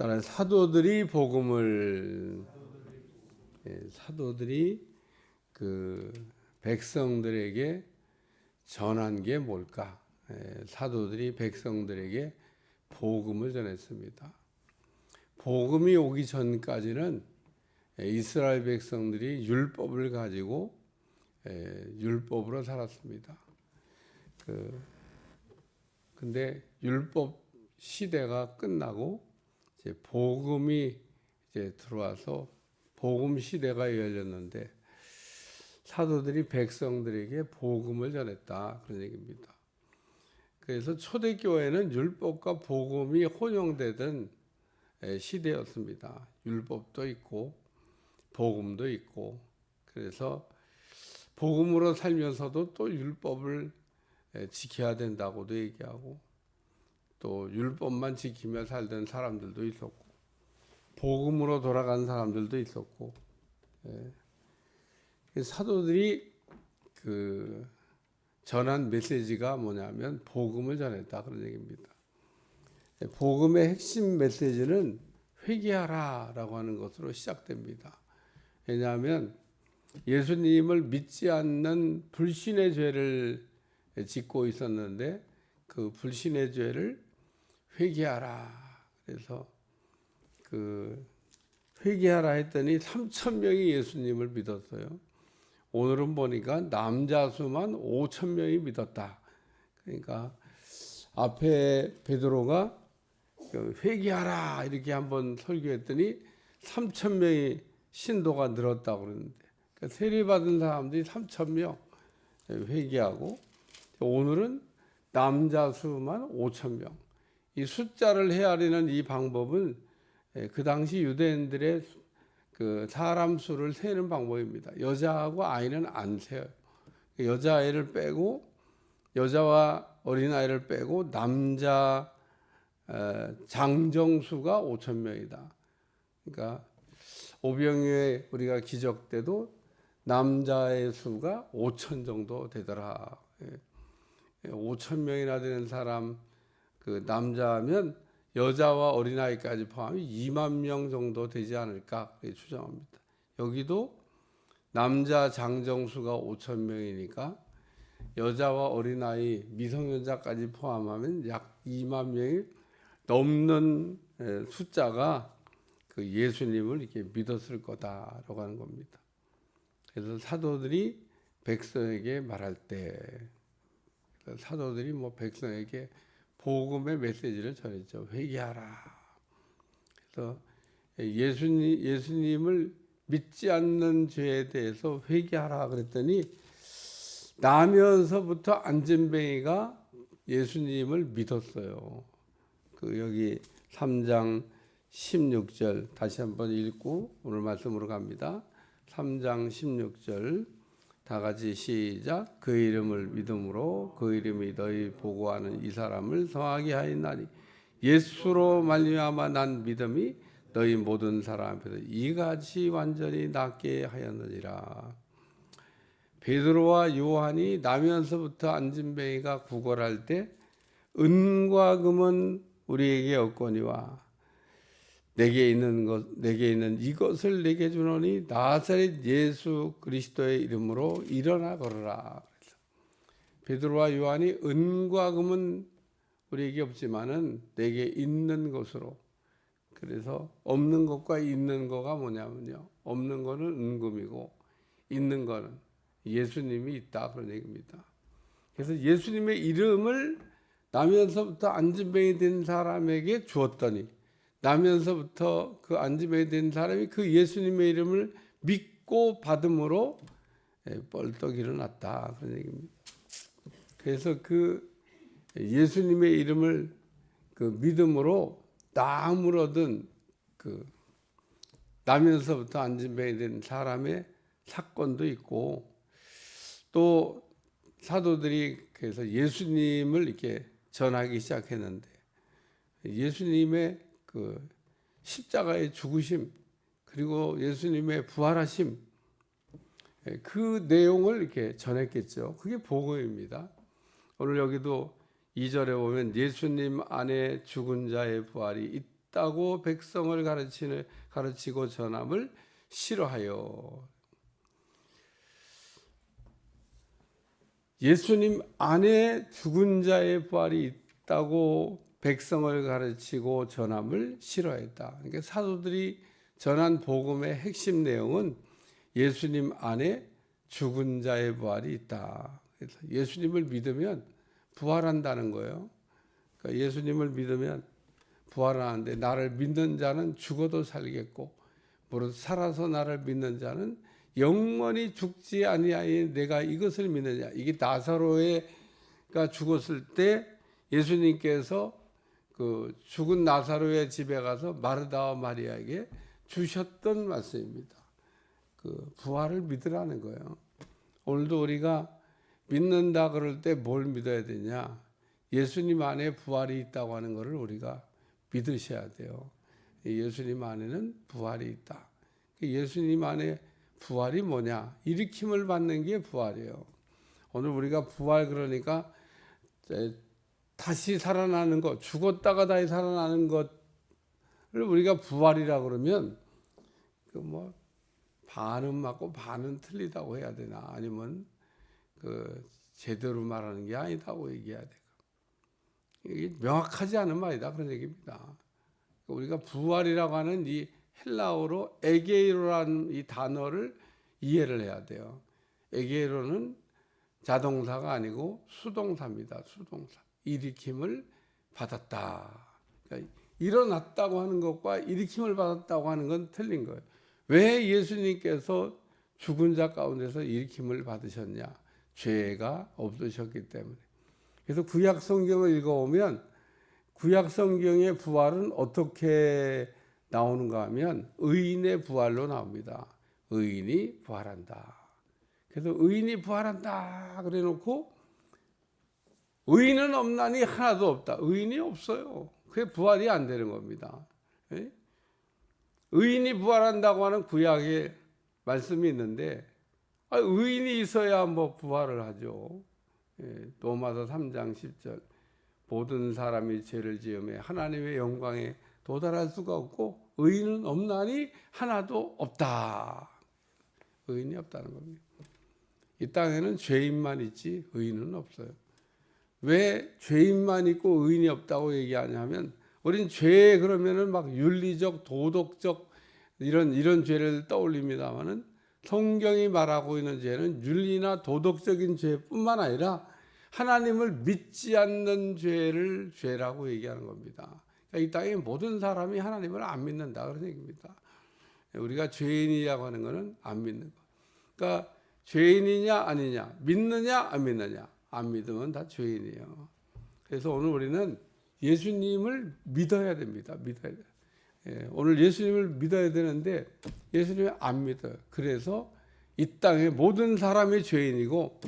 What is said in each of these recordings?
따라 사도들이 복음을 사도들이 그 백성들에게 전한 게 뭘까? 사도들이 백성들에게 복음을 전했습니다. 복음이 오기 전까지는 이스라엘 백성들이 율법을 가지고 율법으로 살았습니다. 근데 율법 시대가 끝나고 이제 복음이 이제 들어와서 복음 시대가 열렸는데 사도들이 백성들에게 복음을 전했다 그런 얘기입니다. 그래서 초대교회는 율법과 복음이 혼용되던 시대였습니다. 율법도 있고 복음도 있고, 그래서 복음으로 살면서도 또 율법을 지켜야 된다고도 얘기하고, 또 율법만 지키며 살던 사람들도 있었고, 복음으로 돌아간 사람들도 있었고, 사도들이 그 전한 메시지가 뭐냐면 복음을 전했다 그런 얘기입니다. 복음의 핵심 메시지는 회개하라라고 하는 것으로 시작됩니다. 왜냐하면 예수님을 믿지 않는 불신의 죄를 짓고 있었는데 그 불신의 죄를 회개하라. 그래서 그 회개하라 했더니 3,000명이 예수님을 믿었어요. 오늘은 보니까 남자 수만 5,000명이 믿었다. 그러니까 앞에 베드로가 회개하라 이렇게 한번 설교했더니 3,000명이 신도가 늘었다고 그러는데, 그러니까 세례받은 사람들이 3,000명 회개하고, 오늘은 남자 수만 5,000명. 이 숫자를 헤아리는 이 방법은 그 당시 유대인들의 그 사람 수를 세는 방법입니다. 여자하고 아이는 안 세요. 여자아이를 빼고, 여자와 어린아이를 빼고 남자 장정수가 5,000명이다. 그러니까 오병이어의 우리가 기적 때도 남자의 수가 5,000 정도 되더라. 5,000명이나 되는 사람, 그 남자면 여자와 어린아이까지 포함이 2만 명 정도 되지 않을까 추정합니다. 여기도 남자 장정수가 5,000명이니까 여자와 어린아이 미성년자까지 포함하면 약 2만 명이 넘는 숫자가 그 예수님을 이렇게 믿었을 거다라고 하는 겁니다. 그래서 사도들이 백성에게 말할 때, 사도들이 백성에게 복음의 메시지를 전했죠. 회개하라. 그래서 예수님을 믿지 않는 죄에 대해서 회개하라 그랬더니 나면서부터 안진뱅이가 예수님을 믿었어요. 그 여기 3장 16절 다시 한번 읽고 오늘 말씀으로 갑니다. 3장 16절 다 같이 시작. 그 이름을 믿음으로 그 이름이 너희 보고하는 이 사람을 성하게 하였나니 예수로 말미암아 난 믿음이 너희 모든 사람 앞에서 이같이 완전히 낫게 하였느니라. 베드로와 요한이 나면서부터 안진뱅이가 구걸할 때 은과 금은 우리에게 없거니와 내게 있는 이것을 내게 주노니 나사렛 예수 그리스도의 이름으로 일어나 걸어라. 베드로와 요한이 은과 금은 우리에게 없지만은 내게 있는 것으로, 그래서 없는 것과 있는 거가 뭐냐면요, 없는 거는 은금이고 있는 거는 예수님이 있다 그런 얘기입니다. 그래서 예수님의 이름을 나면서부터 안진뱅이 된 사람에게 주었더니 나면서부터 그 안진뱅이 된 사람이 그 예수님의 이름을 믿고 받음으로 뻘떡 일어났다 그런 얘기입니다. 그래서 그 예수님의 이름을 그 믿음으로 나음을 얻은 그 나면서부터 안진뱅이 된 사람의 사건도 있고, 또 사도들이 그래서 예수님을 이렇게 전하기 시작했는데 예수님의 그 십자가의 죽으심 그리고 예수님의 부활하심 그 내용을 이렇게 전했겠죠. 그게 복음입니다. 오늘 여기도 2절에 보면 예수님 안에 죽은 자의 부활이 있다고 백성을 가르치고 전함을 싫어하여. 예수님 안에 죽은 자의 부활이 있다고 백성을 가르치고 전함을 싫어했다. 그러니까 사도들이 전한 복음의 핵심 내용은 예수님 안에 죽은 자의 부활이 있다. 그래서 예수님을 믿으면 부활한다는 거예요. 그러니까 예수님을 믿으면 부활하는데, 나를 믿는 자는 죽어도 살겠고 무릇 살아서 나를 믿는 자는 영원히 죽지 아니하니 내가 이것을 믿느냐. 이게 나사로가 죽었을 때 예수님께서 그 죽은 나사로의 집에 가서 마르다와 마리아에게 주셨던 말씀입니다. 그 부활을 믿으라는 거예요. 오늘도 우리가 믿는다 그럴 때 뭘 믿어야 되냐? 예수님 안에 부활이 있다고 하는 것을 우리가 믿으셔야 돼요. 예수님 안에는 부활이 있다. 예수님 안에 부활이 뭐냐? 일으킴을 받는 게 부활이에요. 오늘 우리가 부활 그러니까 다시 살아나는 것, 죽었다가 다시 살아나는 것을 우리가 부활이라 그러면 그 뭐 반은 맞고 반은 틀리다고 해야 되나? 아니면 그 제대로 말하는 게 아니다고 얘기해야 될까? 이게 명확하지 않은 말이다 그런 얘기입니다. 우리가 부활이라고 하는 이 헬라어로 에게이로라는 이 단어를 이해를 해야 돼요. 에게이로는 자동사가 아니고 수동사입니다. 수동사. 일으킴을 받았다. 그러니까 일어났다고 하는 것과 일으킴을 받았다고 하는 건 틀린 거예요. 왜 예수님께서 죽은 자 가운데서 일으킴을 받으셨냐? 죄가 없으셨기 때문에. 그래서 구약 성경을 읽어보면 구약 성경의 부활은 어떻게 나오는가 하면 의인의 부활로 나옵니다. 의인이 부활한다. 그래서 의인이 부활한다 그래 놓고 의인은 없나니 하나도 없다. 의인이 없어요. 그게 부활이 안 되는 겁니다. 의인이 부활한다고 하는 구약의 말씀이 있는데 의인이 있어야 뭐 부활을 하죠. 로마서 3장 10절 모든 사람이 죄를 지으며 하나님의 영광에 도달할 수가 없고 의인은 없나니 하나도 없다. 의인이 없다는 겁니다. 이 땅에는 죄인만 있지 의인은 없어요. 왜 죄인만 있고 의인이 없다고 얘기하냐면 우린 죄 그러면은 막 윤리적, 도덕적 이런 죄를 떠올립니다만은 성경이 말하고 있는 죄는 윤리나 도덕적인 죄뿐만 아니라 하나님을 믿지 않는 죄를 죄라고 얘기하는 겁니다. 그러니까 이 땅의 모든 사람이 하나님을 안 믿는다 그런 얘기입니다. 우리가 죄인이라고 하는 것은 안 믿는 거. 그러니까 죄인이냐 아니냐, 믿느냐 안 믿느냐, 안 믿으면 다 죄인이에요. 그래서 오늘 우리는 예수님을 믿어야 됩니다. 믿어야 돼요. 오늘 예수님을 믿어야 되는데 예수님을 안 믿어요. 그래서 이 땅의 모든 사람이 죄인이고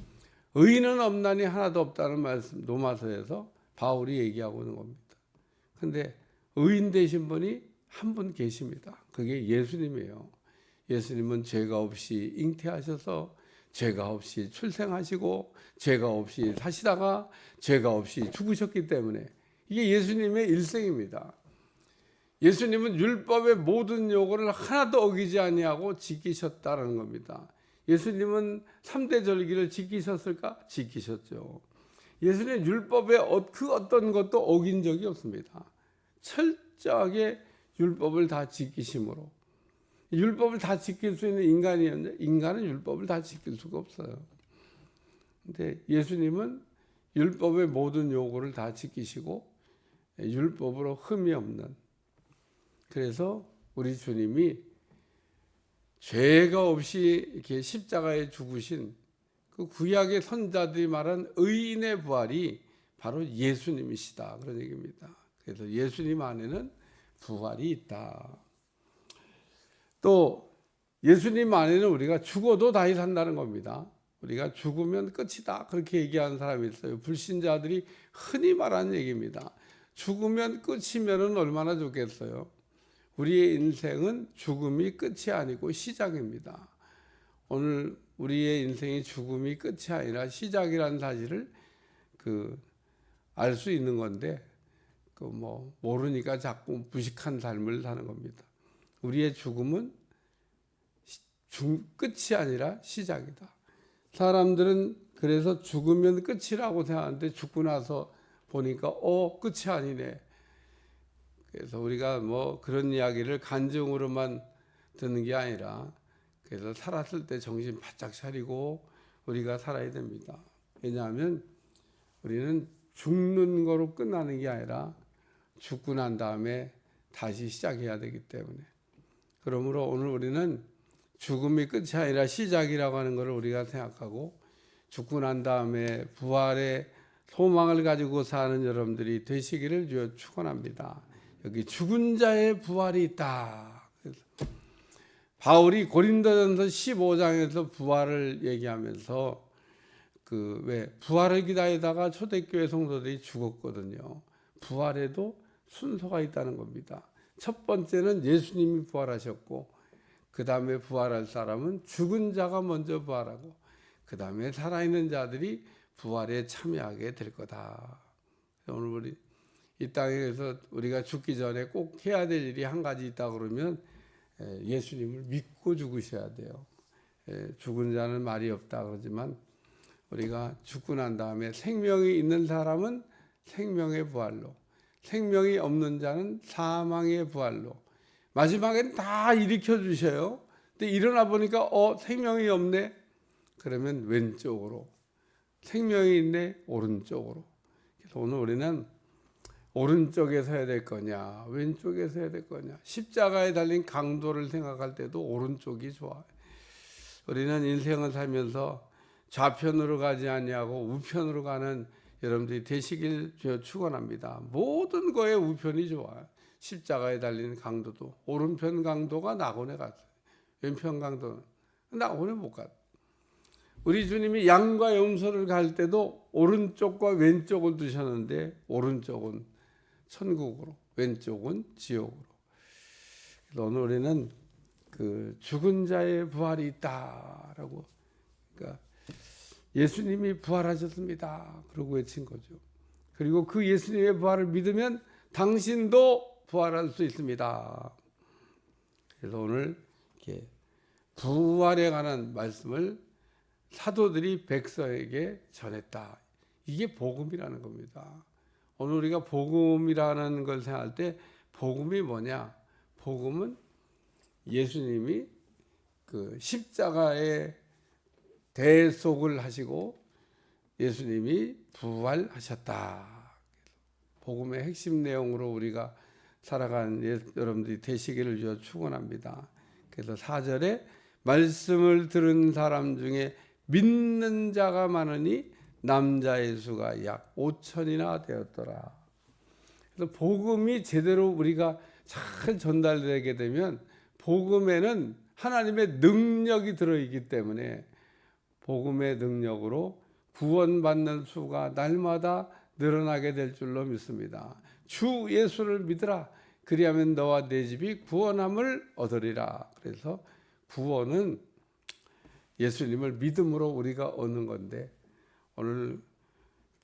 의인은 없나니 하나도 없다는 말씀 로마서에서 바울이 얘기하고 있는 겁니다. 그런데 의인 되신 분이 한 분 계십니다. 그게 예수님이에요. 예수님은 죄가 없이 잉태하셔서 죄가 없이 출생하시고 죄가 없이 사시다가 죄가 없이 죽으셨기 때문에 이게 예수님의 일생입니다. 예수님은 율법의 모든 요구를 하나도 어기지 아니하고 지키셨다는 겁니다. 예수님은 3대 절기를 지키셨을까? 지키셨죠. 예수님은 율법의 그 어떤 것도 어긴 적이 없습니다. 철저하게 율법을 다 지키심으로. 율법을 다 지킬 수 있는 인간이었는데 인간은 율법을 다 지킬 수가 없어요. 근데 예수님은 율법의 모든 요구를 다 지키시고 율법으로 흠이 없는, 그래서 우리 주님이 죄가 없이 이렇게 십자가에 죽으신 그 구약의 선자들이 말한 의인의 부활이 바로 예수님이시다 그런 얘기입니다. 그래서 예수님 안에는 부활이 있다. 또 예수님 안에는 우리가 죽어도 다시 산다는 겁니다. 우리가 죽으면 끝이다 그렇게 얘기하는 사람이 있어요. 불신자들이 흔히 말하는 얘기입니다. 죽으면 끝이면 얼마나 좋겠어요. 우리의 인생은 죽음이 끝이 아니고 시작입니다. 오늘 우리의 인생이 죽음이 끝이 아니라 시작이라는 사실을 알 수 있는 건데 모르니까 자꾸 무식한 삶을 사는 겁니다. 우리의 죽음은 끝이 아니라 시작이다. 사람들은 그래서 죽으면 끝이라고 생각하는데 죽고 나서 보니까 끝이 아니네. 그래서 우리가 그런 이야기를 간증으로만 듣는 게 아니라 그래서 살았을 때 정신 바짝 차리고 우리가 살아야 됩니다. 왜냐하면 우리는 죽는 거로 끝나는 게 아니라 죽고 난 다음에 다시 시작해야 되기 때문에, 그러므로 오늘 우리는 죽음이 끝이 아니라 시작이라고 하는 것을 우리가 생각하고 죽고 난 다음에 부활의 소망을 가지고 사는 여러분들이 되시기를 축원합니다. 여기 죽은 자의 부활이 있다. 바울이 고린도전서 15장에서 부활을 얘기하면서 부활을 기다리다가 초대교회 성도들이 죽었거든요. 부활에도 순서가 있다는 겁니다. 첫 번째는 예수님이 부활하셨고, 그 다음에 부활할 사람은 죽은 자가 먼저 부활하고, 그 다음에 살아있는 자들이 부활에 참여하게 될 거다. 오늘 우리 이 땅에서 우리가 죽기 전에 꼭 해야 될 일이 한 가지 있다 그러면 예수님을 믿고 죽으셔야 돼요. 죽은 자는 말이 없다 그러지만 우리가 죽고 난 다음에 생명이 있는 사람은 생명의 부활로, 생명이 없는 자는 사망의 부활로, 마지막엔 다 일으켜 주셔요. 근데 일어나 보니까 생명이 없네. 그러면 왼쪽으로, 생명이 있네 오른쪽으로. 그래서 오늘 우리는 오른쪽에 서야 될 거냐 왼쪽에 서야 될 거냐, 십자가에 달린 강도를 생각할 때도 오른쪽이 좋아요. 우리는 인생을 살면서 좌편으로 가지 아니하고 우편으로 가는 여러분들이 되시길 축원합니다. 모든 거에 우편이 좋아요. 십자가에 달린 강도도 오른편 강도가 낙원에 갔어요. 왼편 강도는 낙원에 못 갔어요. 우리 주님이 양과 염소를 갈 때도 오른쪽과 왼쪽을 두셨는데 오른쪽은 천국으로, 왼쪽은 지옥으로. 그래서 오늘 우리는 죽은 자의 부활이 있다라고, 그러니까 예수님이 부활하셨습니다. 그러고 외친 거죠. 그리고 그 예수님의 부활을 믿으면 당신도 부활할 수 있습니다. 그래서 오늘 이렇게 부활에 관한 말씀을 사도들이 백성에게 전했다. 이게 복음이라는 겁니다. 오늘 우리가 복음이라는 걸 생각할 때 복음이 뭐냐? 복음은 예수님이 십자가에 대속을 하시고 예수님이 부활하셨다. 복음의 핵심 내용으로 우리가 살아가는 여러분들이 되시기를 축원합니다. 그래서 4절에 말씀을 들은 사람 중에 믿는 자가 많으니 남자의 수가 약 5천이나 되었더라. 그래서 복음이 제대로 우리가 잘 전달되게 되면 복음에는 하나님의 능력이 들어있기 때문에 복음의 능력으로 구원받는 수가 날마다 늘어나게 될 줄로 믿습니다. 주 예수를 믿으라. 그리하면 너와 내 집이 구원함을 얻으리라. 그래서 구원은 예수님을 믿음으로 우리가 얻는 건데, 오늘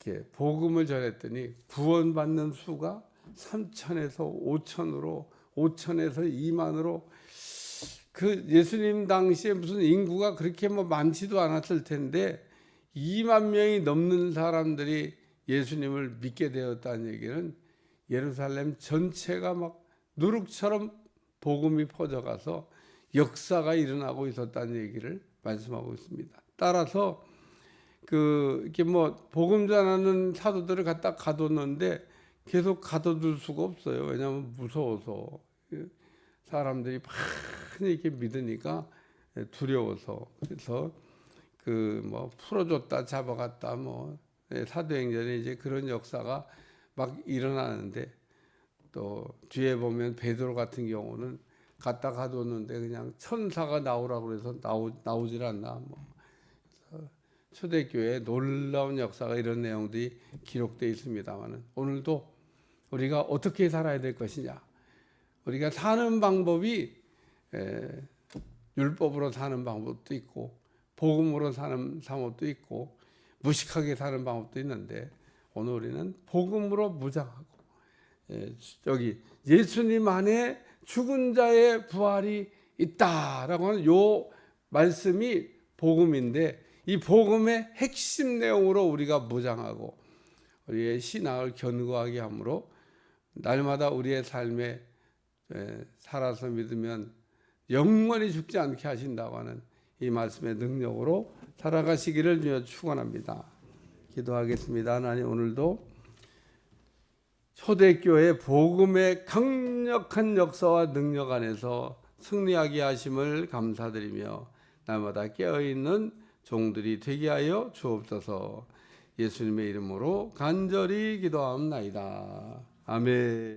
이렇게 복음을 전했더니 구원받는 수가 3천에서 5천으로, 5천에서 2만으로, 예수님 당시에 무슨 인구가 그렇게 많지도 않았을 텐데 2만 명이 넘는 사람들이 예수님을 믿게 되었다는 얘기는 예루살렘 전체가 막 누룩처럼 복음이 퍼져가서 역사가 일어나고 있었다는 얘기를 말씀하고 있습니다. 따라서 이렇게 복음 전하는 사도들을 갖다 가뒀는데 계속 가둬둘 수가 없어요. 왜냐하면 무서워서, 사람들이 많이 이렇게 믿으니까 두려워서. 그래서 풀어줬다 잡아갔다 사도행전에 이제 그런 역사가 막 일어나는데, 또 뒤에 보면 베드로 같은 경우는 갖다 가뒀는데 그냥 천사가 나오라고 해서 나오질 않나. 초대교회에 놀라운 역사가 이런 내용들이 기록되어 있습니다만, 오늘도 우리가 어떻게 살아야 될 것이냐, 우리가 사는 방법이 율법으로 사는 방법도 있고 복음으로 사는 방법도 있고 무식하게 사는 방법도 있는데, 오늘 우리는 복음으로 무장하고 여기 예수님 안에 죽은 자의 부활이 있다라고 하는 요 말씀이 복음인데, 이 복음의 핵심 내용으로 우리가 무장하고 우리의 신앙을 견고하게 함으로 날마다 우리의 삶에 살아서 믿으면 영원히 죽지 않게 하신다고 하는 이 말씀의 능력으로 살아가시기를 주여 축원합니다. 기도하겠습니다. 하나님, 오늘도 초대교회 복음의 강력한 역사와 능력 안에서 승리하게 하심을 감사드리며 날마다 깨어있는 종들이 되게 하여 주옵소서. 예수님의 이름으로 간절히 기도하옵나이다. 아멘.